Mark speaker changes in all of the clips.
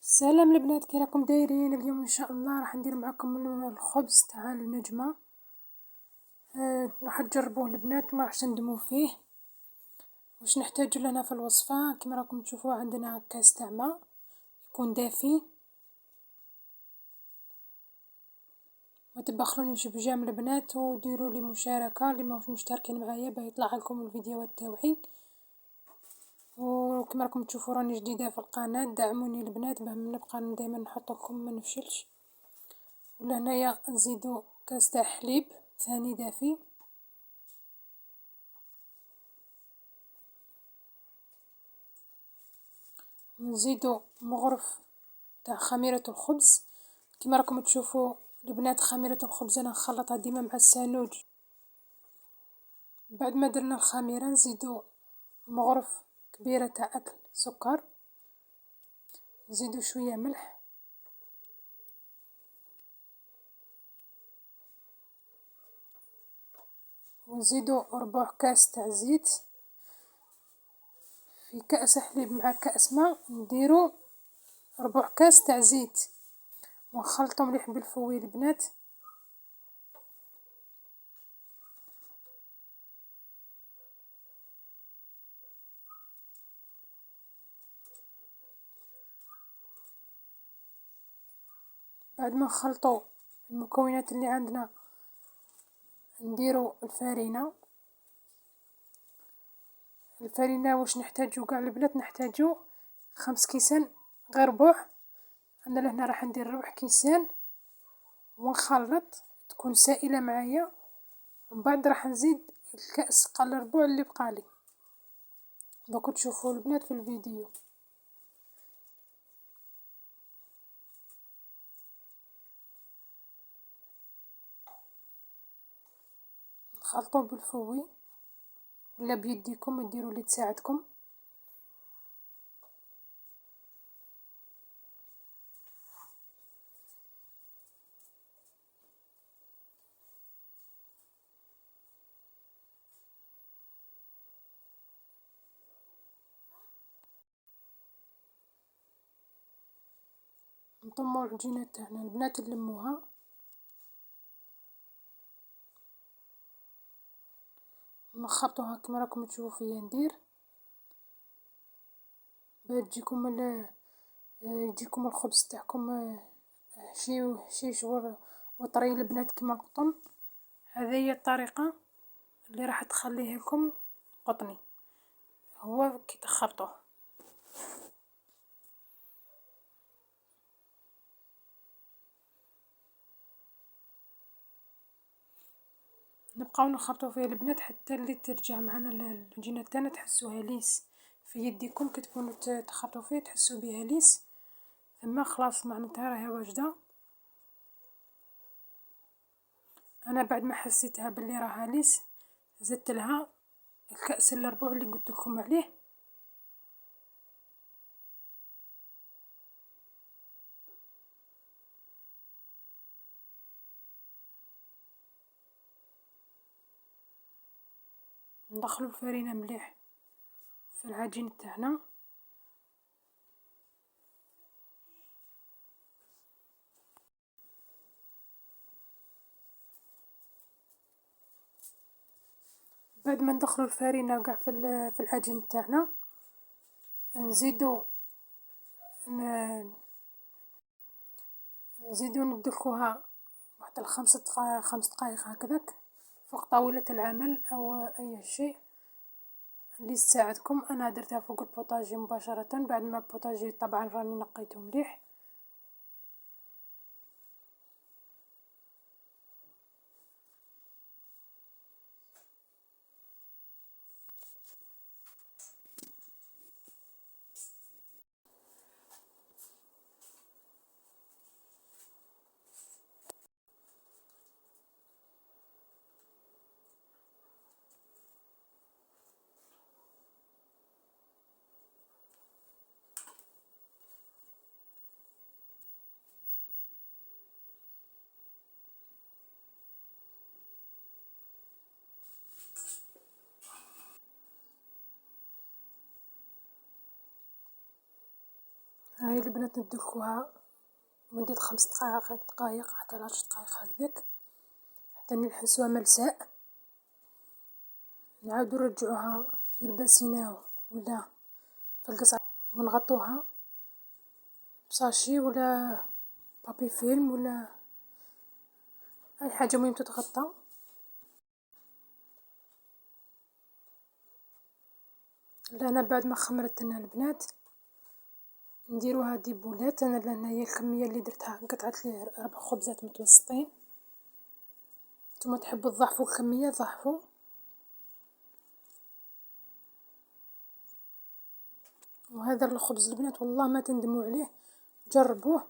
Speaker 1: سلام البنات، كي راكم دايرين؟ اليوم ان شاء الله راح ندير معكم الخبز تاع النجمة. راح تجربوه البنات، ما راح تندموا فيه. واش نحتاجو لنا في الوصفة؟ كما راكم تشوفوا عندنا كاس تاع ماء يكون دافي. ما تبخلونيش بجام البنات، وديروا لي مشاركة اللي ماهوش مشتركين معايا باه يطلع لكم الفيديوهات تاوعي. وكما راكم تشوفوا راني جديدة في القناة، دعموني البنات باه نبقى دائما نحط لكم ما نفشلش. ولهنايا نزيدو كاس تاع حليب ثاني دافي، نزيدو مغرف تاع خميرة الخبز. كما راكم تشوفوا البنات، خميرة الخبز انا نخلطها ديما مع السانوج. بعد ما درنا الخميرة نزيدو مغرف كبيرة تاع اكل سكر، نزيدو شوية ملح، ونزيدو ربع كاس تاع زيت. في كأس حليب مع كأس ماء نديرو ربع كاس تاع زيت، ونخلطو مليح بالفوي البنات. بعد ما نخلطو المكونات اللي عندنا نديرو الفرينة واش نحتاجو قاع البنات؟ نحتاجو 5 كيسان غير ربع. انا لهنا راح ندير ربع كيسان ونخلط تكون سائلة معايا. ومن بعد راح نزيد الكأس قل ربع اللي بقالي، دوك تشوفوا البنات في الفيديو. نخلطو بالفوي ولا بيديكم، ديروا اللي تساعدكم. نطمو العجينة تاعنا البنات، نلموها ونخلطوها كما راكم تشوفوا فيا ندير، باش يجيكم الخبز تاعكم هشيش وطري البنات كما القطن. هذه هي الطريقة اللي راح تخليه لكم قطني، هو كي تخلطوه. نبقاو نخلطو فيه البنات حتى اللي ترجع معنا العجينة تاعنا تحسوها ليس في يديكم، كي تكونوا تخلطو فيه تحسوا بها ليس. ثم خلاص معناتها راهي واجدة. انا بعد ما حسيتها باللي راها ليس زدت لها الكأس الربع اللي قلت لكم عليه. ندخلو الفرينة مليح في العجين تاعنا. بعد ما ندخلو الفرينة قاع في العجين تاعنا نزيدو ندلكوها واحد خمس دقائق هكذاك فوق طاولة العمل او اي شيء اللي تساعدكم. انا درتها فوق البوطاجي مباشرة بعد ما البوطاجي طبعا راني نقيته مليح. هاي البنات ندلكوها مدة 5 دقايق حتى 10 دقايق هكذاك حتى نحسوها ملساء. نعاودو نرجعوها في الباسينة ولا في القصعة ونغطوها بصاشي ولا بابي فيلم ولا اي حاجة مهم تتغطى. لهنا بعد ما خمرت لنا البنات نديروها ديبولات. انا لهنا هي الكميه اللي درتها قطعت لي 4 خبزات متوسطين. نتوما تحبوا تضاعفوا الكميه ضاعفوا. وهذا الخبز البنات والله ما تندموا عليه، جربوه.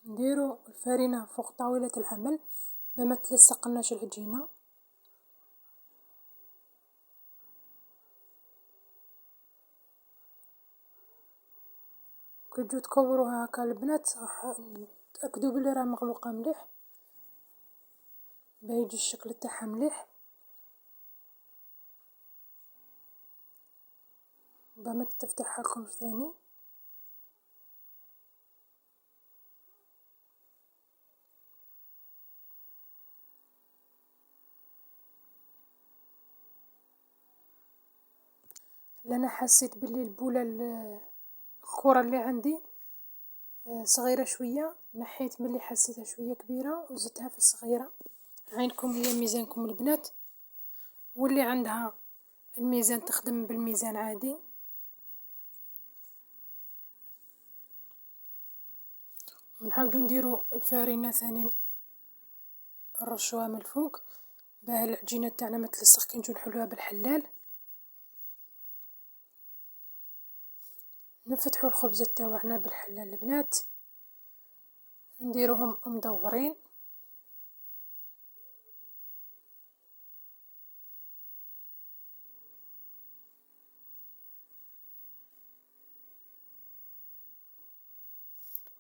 Speaker 1: نديرو الفرينة فوق طاولة العمل بما تلصقناش العجينة. كي تجو تكوروها هكا البنات تأكدوا بلي راه مغلوقة مليح باه يجي الشكل تاعها مليح، باه ما تفتحها لكم ثاني. لأنا حسيت بلي البولة الكرة اللي عندي صغيرة شوية، نحيت ملي حسيتها شوية كبيرة وزدتها في الصغيرة. عينكم هي ميزانكم البنات، واللي عندها الميزان تخدم بالميزان عادي. ونحاولوا نديروا الفارينة ثاني نرشوها من الفوق باه العجينة تاعنا ما تلصق كي نجو نحلوها بالحلال. نفتحوا الخبزة تاوعنا بالحلال البنات نديروهم مدورين.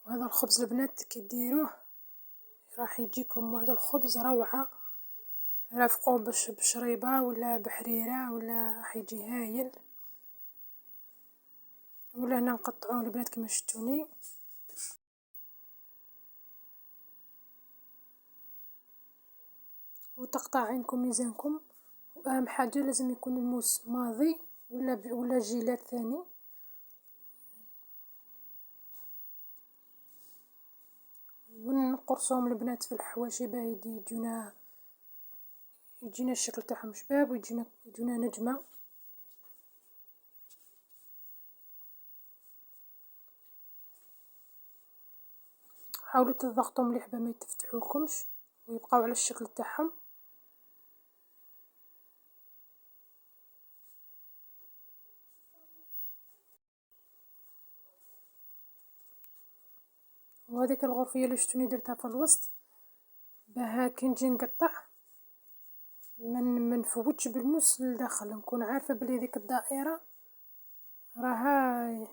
Speaker 1: وهذا الخبز البنات كي ديروه راح يجيكم واحد الخبز روعة، رافقوه بشريبة ولا بحريرة ولا راح يجي هايل. ولا هنا نقطعوه البنات كما شفتوني. وتقطع عينكم ميزانكم. واهم حاجة لازم يكون الموس ماضي ولا جيلات ثاني. ونقرصوهم البنات في الحواشي باه يجينا الشكل تاعهم شباب ويجينا نجمة. حاولوا تضغطوا مليح باه ما يتفتحوكمش ويبقاو على الشكل تاعهم. وهذيك الغرفية اللي شفتوني درتها في الوسط باه كي نجي نقطع من نفوتش بالموس لداخل، نكون عارفة بلي ديك الدائرة راها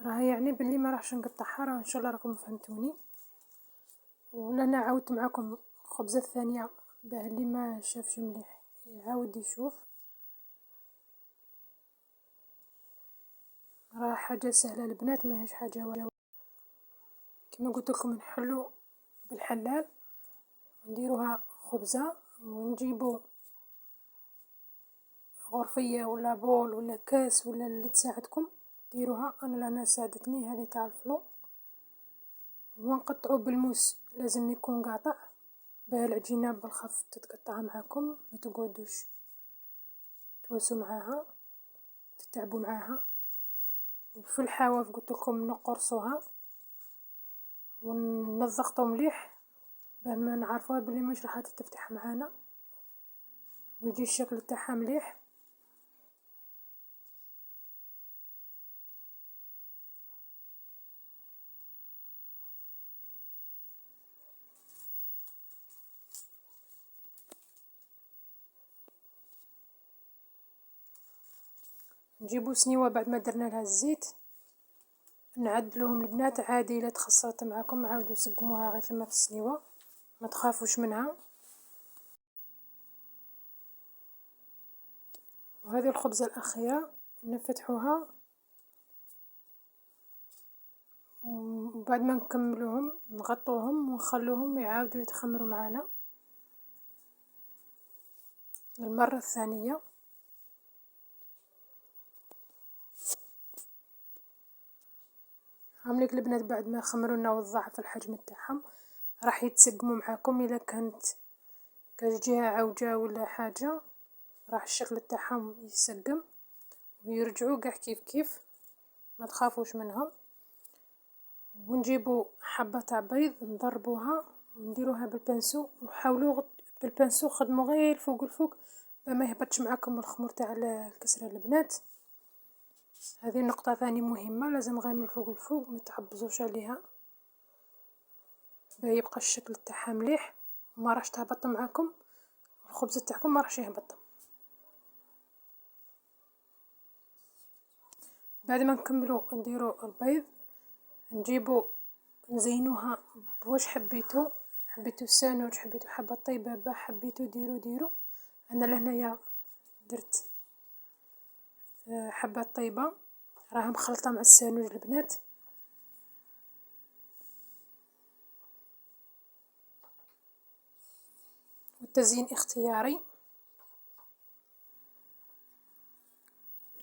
Speaker 1: يعني بلي ما راحش نقطعها. راه ان شاء الله راكم فهمتوني. ولهنا عاودت معاكم الخبزة الثانية باه اللي ما شافش مليح يعاود يشوف. راه حاجة سهلة البنات ماهيش حاجة واجدة. كما قلت لكم نحلو بالحلال نديروها خبزة ونجيبو غرفية ولا بول ولا كاس ولا اللي تساعدكم ديروها. انا لهنا ساعدتني هذه تاع الفلو. ونقطعو بالموس لازم يكون قاطع باه العجينة بالخف تتقطع معاكم ما تقعدوش توسوا معاها تتعبوا معاها. وفي الحواف قلت لكم نقرصوها ونضغطوا مليح باه ما نعرفوها بلي مش راح تفتح معانا ويجي الشكل تاعها مليح. نجيبو سنيوة بعد ما درنا لها الزيت نعدلوهم البنات عادي. الا تخسرت معاكم عاودوا سقموها غير ثم في السنيوة، ما تخافوش منها. وهذه الخبزة الأخيرة نفتحوها، وبعد ما نكملوهم نغطوهم ونخلوهم يعاودوا يتخمروا معنا للمرة الثانية. هامليك البنات بعد ما خمروا لنا وضعف الحجم تاعهم راح يتسقموا معاكم. الا كانت كجهة عوجة ولا حاجة راح الشكل تاعهم يسقم ويرجعوا قاع كيف كيف، ما تخافوش منهم. ونجيبوا حبة تاع بيض نضربوها ونديروها بالبنسو، وحاولوا بالبنسو خدموا غير الفوق الفوق ما يهبطش معاكم الخمر تاع الكسرة البنات. هذه نقطة ثانية مهمة، لازم غير من الفوق الفوق ما تعبزوش عليها باه يبقى الشكل تاعها مليح وما راش تهبط معاكم الخبز تاعكم، ما راح يهبط. بعد ما نكملوا نديروا البيض نجيبوا نزينوها بواش حبيتو الساندويتش، حبيتو حبة طيبة با حبيتو ديرو. انا لهنايا درت حبة طيبة راها مخلطة مع الساندويتش البنات. والتزيين اختياري.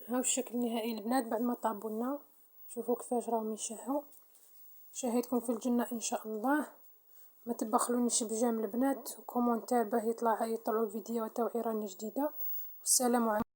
Speaker 1: هاو الشكل النهائي البنات بعد ما طابوا لنا. شوفوا كيفاش راهم يشهوا. شاهدكم في الجنة ان شاء الله. ما تبخلونيش بجام البنات وكومونتير باه يطلعوا الفيديوهات توعية جديدة. والسلام عليكم.